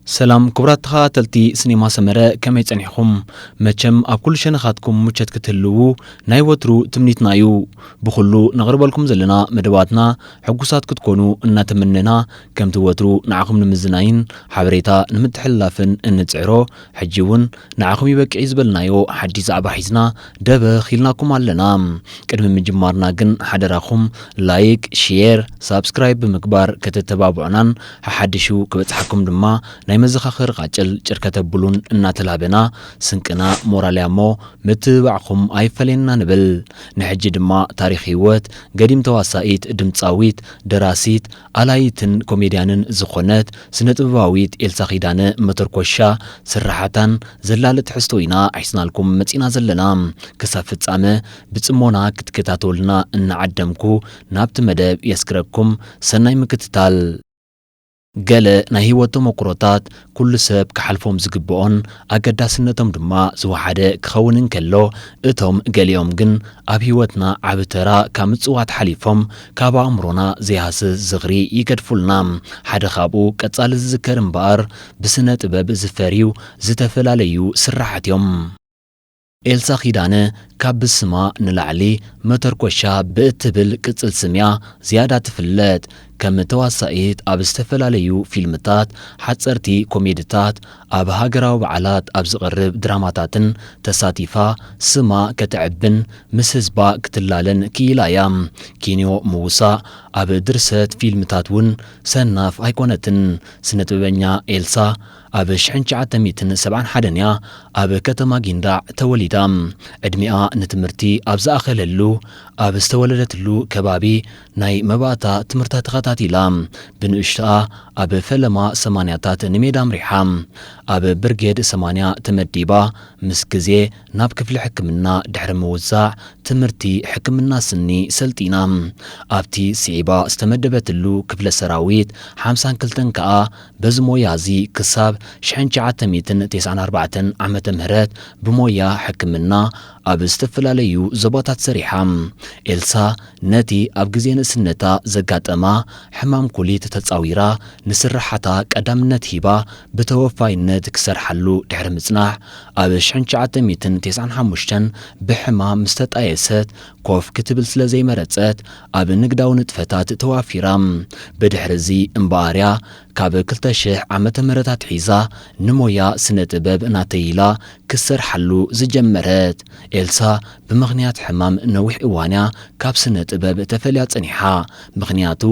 سلام كبرات تلتي سينما سمرة كما يتصنعكم ماتشم أكل شنخاتكم متشت كتلو ناي وترو تمنيتنايو بخلو نغرب لكم زلنا مدواتنا حقوسات كتكونوا إن تمننا كم توترو نعقم نمزناين حبريتا نمتحلافن إن تعرو حجيون نعقم يبك عزبلنايو حديث عبا حيزنا دابا خيلناكم علنا كدم من جمارنا جن حدراكم لايك شير سابسكرايب بمكبار كتتبابعنان حدشو كبتحكم دما ናይ መዘኻኽር ቃጭል ጭርከተ ብሉን እናተላበና ስንቅና ሞራልያሞ ምትባዕኹም ኣይፈለና ንብል ንሕጂ ድማ ታሪኽ ህይወት ገዲም ተዋሳኢት ድምፃዊት ደራሲት ኣላይትን ኮሜድያንን ዝኾነት ስነጥበባዊት ኤልሳ ኺዳነ መተርኮሻ ስራሓታን ዘላለት ትሕዝቶ ኢና ሒዝናልኩም መፂና ዘለና ክሳብ ፍጻመ ብጽሞና ክትከታተሉና እናዓደምኩ ናብቲ መደብ የስክረኩም ሰናይ ምክትታል ገለ ናይ ህይወት ተሞክሮታት ኩሉ ሰብ ክሓልፎም ዝግብኦን ኣገዳስነቶም ድማ ዝወሓደ ክኸውንን ከሎ እቶም ገሊኦም ግን ኣብ ህይወትና ዓብ ተራ ካብ ምጽዋት ሓሊፎም ካብ ኣእምሮና ዘይሃስስ ዝኽሪ ይገድፉልና ሓደ ካብኡ ቀጻሊ ዝዝከር እምበኣር ብስነ ጥበብ ዝፈርዩ ዝተፈላለዩ ስራሓት እዮም ኤልሳ ኺዳነ ካብ ብስማ ንላዕሊ መተርኮሻ ብእትብል ቅጽል ስምያ ዝያዳ ትፍለጥ ከም ተዋሳኢት ኣብ ዝተፈላለዩ ፊልምታት ሓጸርቲ ኮሜድታት ኣብ ሃገራዊ በዓላት ኣብ ዝቐርብ ድራማታትን ተሳቲፋ ስማ ከተዕብን ምስ ህዝባ ክትላለን ክኢላያ ኪንዮ ምውሳእ ኣብ ድርሰት ፊልምታት እውን ሰናፍ ኣይኮነትን ስነጥበበኛ ኤልሳ ኣብ 1971 እያ ኣብ ከተማ ጊንዳዕ ተወሊዳ ዕድሚኣ ንትምህርቲ ኣብ ዝኣኸለሉ ኣብ ዝተወለደትሉ ከባቢ ናይ መባእታ ትምህርታ ተኸታቲላ ብንእሽተኣ ኣብ ፈለማ 80ታት ንሜዳ ምሪሓ ኣብ ብርጌድ 80 ተመዲባ ምስ ግዜ ናብ ክፍሊ ሕክምና ድሕሪ ምውዛዕ ትምህርቲ ሕክምና ስኒ ሰልጢና ኣብቲ ስዒባ ዝተመደበትሉ ክፍለ ሰራዊት 52 ከዓ በዚ ሞያዚ ክሳብ 1994 ዓመተ ምህረት ብሞያ ሕክምና ኣብ ዝተፈላለዩ ዞባታት ሰሪሓ ኤልሳ ነቲ ኣብ ግዜ ንእስነታ ዘጋጠማ ሕማም ኩሊት ተጻዊራ ንስራሓታ ቀዳምነት ሂባ ብተወፋይነት ክሰርሓሉ ድሕሪ ምጽናሕ ኣብ 1995 ብሕማም ምስተጣየሰት ኮፍ ክትብል ስለ ዘይመረጸት ኣብ ንግዳዊ ንጥፈታት ተዋፊራ ብድሕሪዚ እምበኣርያ ካብ 2000 ዓመተ ምህረታት ሒዛ ንሞያ ስነ ጥበብ እናተይላ ክሰርሓሉ ዝጀመረት ኤልሳ ብምኽንያት ሕማም ነዊሕ እዋንያ ካብ ስነ ጥበብ ተፈልያ ጸኒሓ ምኽንያቱ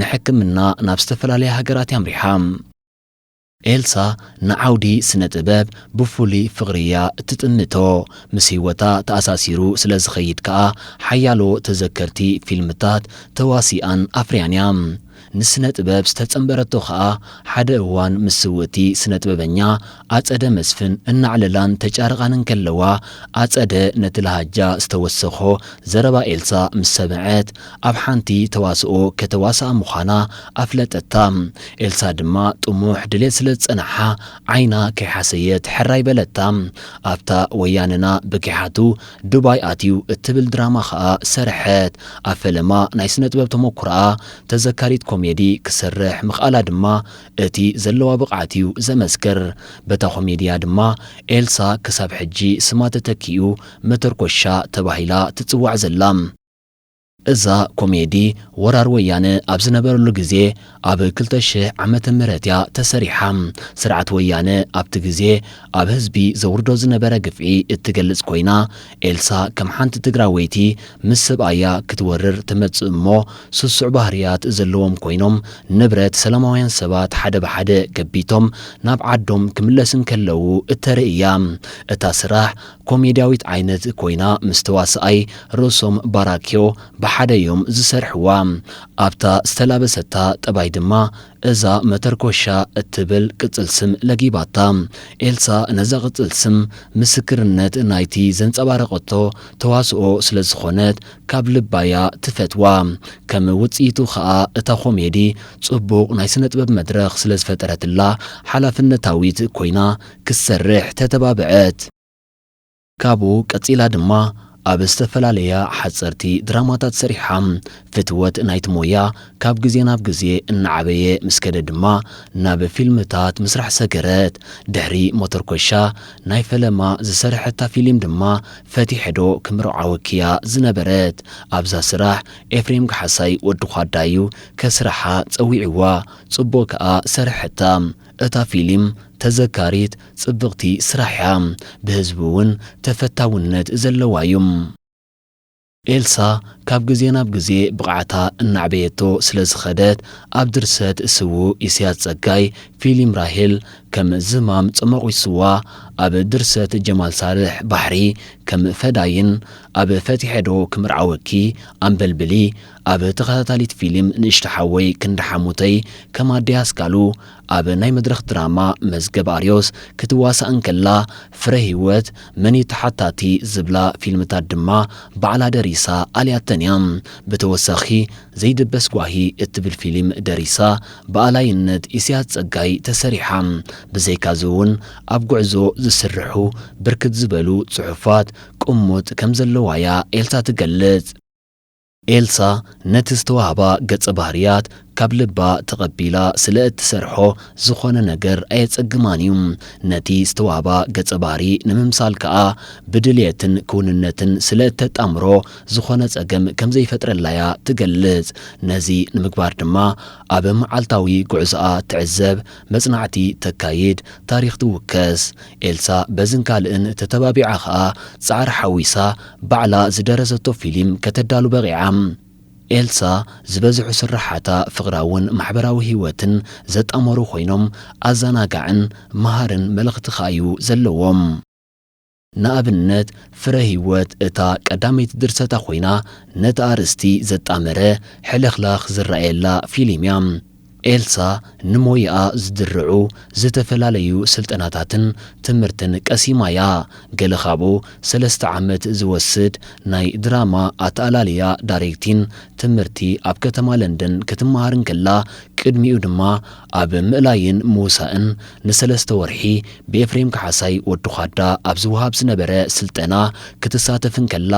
ንሕክምና ናብ ዝተፈላለየ ሃገራት ኣምሪሓ ኤልሳ ንዓውዲ ስነ ጥበብ ብፍሉይ ፍቕርያ እትጥምቶ ምስ ህይወታ ተኣሳሲሩ ስለ ዝኸይድ ከዓ ሓያሎ ተዘከርቲ ፊልምታት ተዋሲኣን ኣፍርያንያ ንስነ ጥበብ ዝተጸምበረቶ ከዓ ሓደ እዋን ምስ ስውእቲ ስነ ጥበበኛ ኣጸደ መስፍን እናዕለላን ተጫርቓንን ከለዋ ኣጸደ ነቲ ለሃጃ ዝተወሰኾ ዘረባ ኤልሳ ምስ ሰምዐት ኣብ ሓንቲ ተዋስኦ ከተዋስኣ ምዃና ኣፍለጠታ ኤልሳ ድማ ጥሙሕ ድሌት ስለ ዝጸንሓ ዓይና ከይሓሰየት ሕራይ በለታ ኣብታ ወያንና ብኪሓቱ ዱባይ ኣትዩ እትብል ድራማ ከዓ ሰርሐት ኣብ ፈለማ ናይ ስነ ጥበብ ተሞክሮኣ ተዘካሪት ኮሜዲ ክሰርሕ ምኽኣላ ድማ እቲ ዘለዋ ብቕዓትዩ ዘመስክር በታ ኮሜድያ ድማ ኤልሳ ክሳብ ሕጂ ስማ ተተኪኡ መተርኮሻ ተባሂላ ትጽዋዕ ዘላ እዛ ኮሜዲ ወራር ወያነ ኣብ ዝነበረሉ ግዜ ኣብ 2000 ዓመተ ምህረትያ ተሰሪሓ ስርዓት ወያነ ኣብቲ ግዜ ኣብ ህዝቢ ዘውርዶ ዝነበረ ግፍዒ እትገልጽ ኮይና ኤልሳ ከም ሓንቲ ትግራወይቲ ምስ ሰብኣያ ክትወርር ትመጽእ እሞ ስሱዕ ባህርያት ዘለዎም ኮይኖም ንብረት ሰላማውያን ሰባት ሓደ ብሓደ ገቢቶም ናብ ዓዶም ክምለስን ከለዉ እተርእያ እታ ስራሕ ኮሜድያዊት ዓይነት ኮይና ምስ ተዋስኣይ ርእሶም ባራክዮ ሓደ ዮም ዝሰርሕዋ ኣብታ ዝተላበሰታ ጠባይ ድማ እዛ መተርኮሻ እትብል ቅጽል ስም ለጊባታ ኤልሳ ነዛ ቅጽል ስም ምስክርነት ናይቲ ዘንጸባረቐቶ ተዋስኦ ስለ ዝኾነት ካብ ልባያ ትፈትዋ ከም ውጽኢቱ ከዓ እታ ኮሜዲ ጽቡቕ ናይ ስነ ጥበብ መድረኽ ስለ ዝፈጠረትላ ሓላፍነታዊት ኮይና ክሰርሕ ተተባብዐት ካብኡ ቀጺላ ድማ ኣብ ዝተፈላለየ ሓጸርቲ ድራማታት ሰሪሓ ፍትወት ናይቲ ሞያ ካብ ግዜ ናብ ግዜ እናዓበየ ምስ ከደ ድማ ናብ ፊልምታት ምስራሕ ሰገረት ድሕሪ ሞተር ኮሻ ናይ ፈለማ ዝሰርሐታ ፊልም ድማ ፈቲሕዶ ክምርዓ ወኪያ ዝነበረት ኣብዛ ስራሕ ኤፍሬም ካሕሳይ ወዲ ኳዳዩ ከስራሓ ፀዊዕዋ ጽቡቕ ከኣ ሰርሐታ እታ ፊልም ተዘካሪት ጽብቕቲ ስራሕ እያ ብህዝቢ እውን ተፈታውነት ዘለዋ እዩ ኤልሳ ካብ ግዜ ናብ ግዜ ብቕዓታ እናዕበየቶ ስለ ዝኸደት ኣብ ድርሰት ስዉ ኢሳያስ ጸጋይ ፊልም ራሄል ከም ዝማም ጽመቑ ይስዋ ኣብ ድርሰት ጀማል ሳልሕ ባሕሪ ከም ፈዳይን ኣብ ፈቲሕዶ ክምርዓ ወኪ ኣንበልብሊ ኣብ ተኸታታሊት ፊልም ንእሽተ ሓወይ ክንዲ ሓሙተይ ከም ኣድያስ ቃሉ ኣብ ናይ መድረኽ ድራማ መዝገብ ኣርዮስ ክትዋሳእን ከላ ፍረ ህይወት መኒ ተሓታቲ ዝብላ ፊልምታት ድማ ባዕላ ደሪሳ ኣልያተን እያ ብተወሳኺ ዘይድበስ ጓሂ እትብል ፊልም ደሪሳ ብኣላይነት ኢሳያስ ጸጋይ ተሰሪሓ ብዘይካዚ እውን ኣብ ጉዕዞ ዝስርሑ ብርክት ዝበሉ ጽሑፋት ቁሙጥ ከም ዘለዋያ ኤልሳ ትገልጽ ኤልሳ ነቲ ዝተዋህባ ገጸ ባህርያት ካብ ልባ ተቐቢላ ስለ እትሰርሖ ዝኾነ ነገር ኣየጸግማን እዩ ነቲ ዝተዋህባ ገጸ ባህሪ ንምምሳል ከኣ ብድልየትን ክውንነትን ስለ እተጣምሮ ዝኾነ ጸገም ከም ዘይፈጥረላያ ትገልጽ ነዚ ንምግባር ድማ ኣብ መዓልታዊ ጉዕዞኣ ትዕዘብ መጽናዕቲ ተካይድ ታሪኽ ትውከስ ኤልሳ በዝን ካልእን ተተባቢዓ ከኣ ጻዕሪ ሓዊሳ ባዕላ ዝደረሰቶ ፊልም ከተዳሉ በቂዓ ኤልሳ ዝበዝሑ ስራሓታ ፍቕራውን ማሕበራዊ ህይወትን ዘጣመሩ ኮይኖም ኣዘናጋዕን መሃርን መልእኽቲ ኸኣዩ ዘለዎም ንኣብነት ፍረ ህይወት እታ ቀዳመይቲ ድርሰታ ኮይና ነቲ ኣርእስቲ ዘጣመረ ሕልኽላኽ ዝረኣየላ ፊልም እያ ኤልሳ ንሞይኣ ዝድርዑ ዝተፈላለዩ ስልጠናታትን ትምህርትን ቀሲማያ ገለ ካብኡ 3 ዓመት ዝወስድ ናይ ድራማ ኣተኣላልያ ዳይሬክቲን ትምህርቲ ኣብ ከተማ ለንደን ክትመሃርን ከላ ቅድሚኡ ድማ ኣብ ምእላይን ምውሳእን ን3 ወርሒ ብኤፍሬም ካሕሳይ ወዲ ኳዳ ኣብ ዝውሃብ ዝነበረ ስልጠና ክትሳተፍን ከላ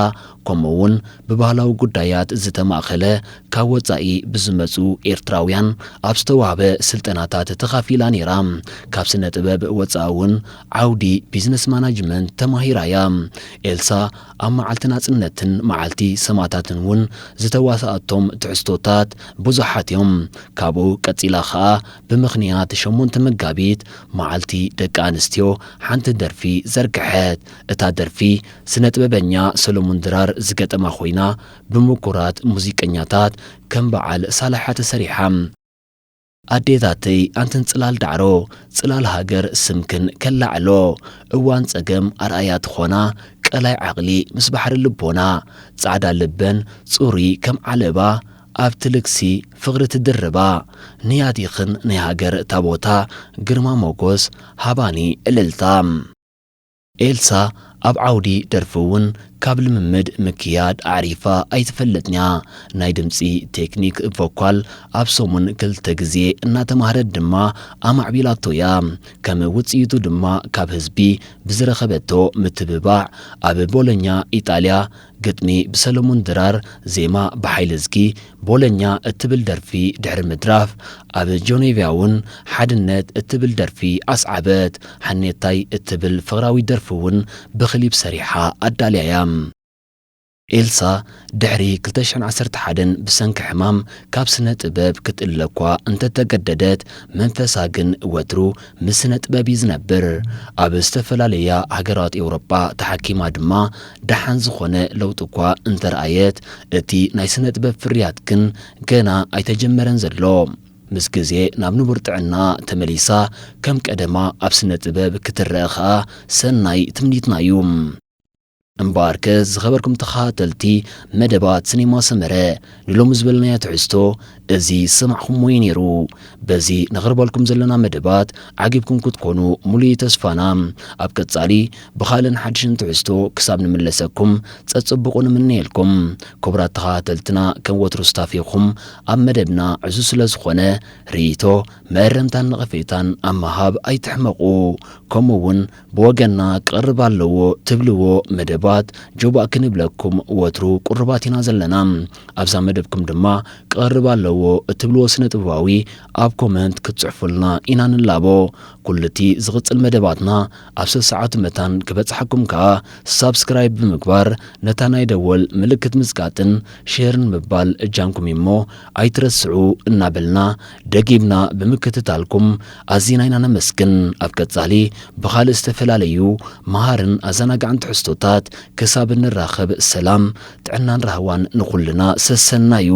ከምኡውን ብባህላዊ ጉዳያት ዝተማእኸለ ካብ ወጻኢ ብዝመፁ ኤርትራውያን ኣብ ዝተዋህበ ስልጠናታት ተኻፊላ ነይራ ካብ ስነ ጥበብ ወጻኢ እውን ዓውዲ ቢዝነስ ማናጅመንት ተማሂራያ ኤልሳ ኣብ መዓልቲ ናጽነትን መዓልቲ ሰማዕታትን እውን ዝተዋሳኣቶም ትሕዝቶታት ብዙሓት እዮም ካብኡ ቀጺላ ኸኣ ብምኽንያት 8 መጋቢት መዓልቲ ደቂ ኣንስትዮ ሓንቲ ደርፊ ዘርግሐት እታ ደርፊ ስነ ጥበበኛ ሰሎሞን ድራር ዝገጠማ ኮይና ብምኩራት ሙዚቀኛታት ከም በዓል ሳላሓ ተሰሪሓ ኣዴታተይ ኣንተን ጽላል ዳዕሮ ጽላል ሃገር ስምክን ከላዕሎ እዋን ጸገም ኣርኣያ ትኾና ቀላይ ዓቕሊ ምስ ባሕሪ ልቦና ጻዕዳ ልበን ጽሪ ከም ዓለባ ኣብ ትልክሲ ፍቕሪ ትድርባ ንያቲኽን ናይ ሃገር ታቦታ ግርማ ሞጎስ ሃባኒ ዕልልታ ኤልሳ ኣብ ዓውዲ ደርፊ እውን ካብ ልምምድ ምክያድ ኣዕሪፋ ኣይትፈለጥኛ ናይ ድምፂ ቴክኒክ ቮኳል ኣብ ሰሙን 2 ግዜ እናተማህረት ድማ ኣማዕቢላቶያ ከም ውፅኢቱ ድማ ካብ ህዝቢ ብዝረኸበቶ ምትብባዕ ኣብ ቦሎኛ ኢጣልያ ግጥሚ ብሰሎሞን ድራር ዜማ ብሓይሊ ዝጊ ቦሎኛ እትብል ደርፊ ድሕሪ ምድራፍ ኣብ ጆኔቭያ እውን ሓድነት እትብል ደርፊ ኣስዓበት ሓኔታይ እትብል ፍቕራዊ ደርፊ እውን ብክሊፕ ሰሪሓ ኣዳልያያ ኤልሳ ድሕሪ 2011 ብሰንኪ ሕማም ካብ ስነ ጥበብ ክትእለኳ እንተተገደደት መንፈሳ ግን ወትሩ ምስ ስነ ጥበብ ዝነብር ኣብ ዝተፈላለያ ሃገራት ኤውሮጳ ተሓኪማ ድማ ደሓን ዝኾነ ለውጢ እኳ እንተረኣየት እቲ ናይ ስነ ጥበብ ፍርያት ግን ገና ኣይተጀመረን ዘሎ ምስ ግዜ ናብ ንቡር ጥዕና ተመሊሳ ከም ቀደማ ኣብ ስነ ጥበብ ክትረአ ኸኣ ሰናይ ትምኒትና እዩ እምበኣርከ ዝኸበርኩም ተኸታተልቲ መደባት ሲኒማ ሰመረ ንሎም ዝበልናያ ትሕዝቶ እዚ ሰማዕኹም ወይ ነይሩ በዚ ነቕርበልኩም ዘለና መደባት ዓጊብኩም ክትኮኑ ሙሉእ ተስፋና ኣብ ቀጻሊ ብኻልእን ሓድሽን ትሕዝቶ ክሳብ ንምለሰኩም ፀጽብቑን ምንየልኩም ክቡራት ተኸታተልትና ከም ወትሩ ስታፊኹም ኣብ መደብና ዕዙ ስለ ዝኾነ ርእይቶ መእረምታን ነቐፌታን ኣብ ምሃብ ኣይትሕመቑ ከምኡውን ብወገንና ክቐርብ ኣለዎ ትብልዎ መደባት ብምግባት ጆባ ክንብለኩም ወትሩ ቁርባቲና ዘለና ኣብዛ መደብኩም ድማ ቀርብ ኣለዎ እትብልዎ ስነ ጥበባዊ ኣብ ኮመንት ክትጽሕፉልና ኢና ንላቦ ኩልቲ ዝቕጽል መደባትና ኣብ ሰዓቱ መታን ክበጽሐኩም ከ ሳብስክራይብ ብምግባር ነታ ናይ ደወል ምልክት ምዝጋጥን ሼርን ምባል እጃንኩም እሞ ኣይትረስዑ እናበልና ደጊምና ብምክትታልኩም ኣዚና ኢና ነመስግን ኣብ ቀጻሊ ብኻልእ ዝተፈላለዩ መሃርን ኣዘናጋዕን ትሕዝቶታት ክሳብ እንራኸብ ሰላም ጥዕናን ረህዋን ንኹልና ሰሰናዩ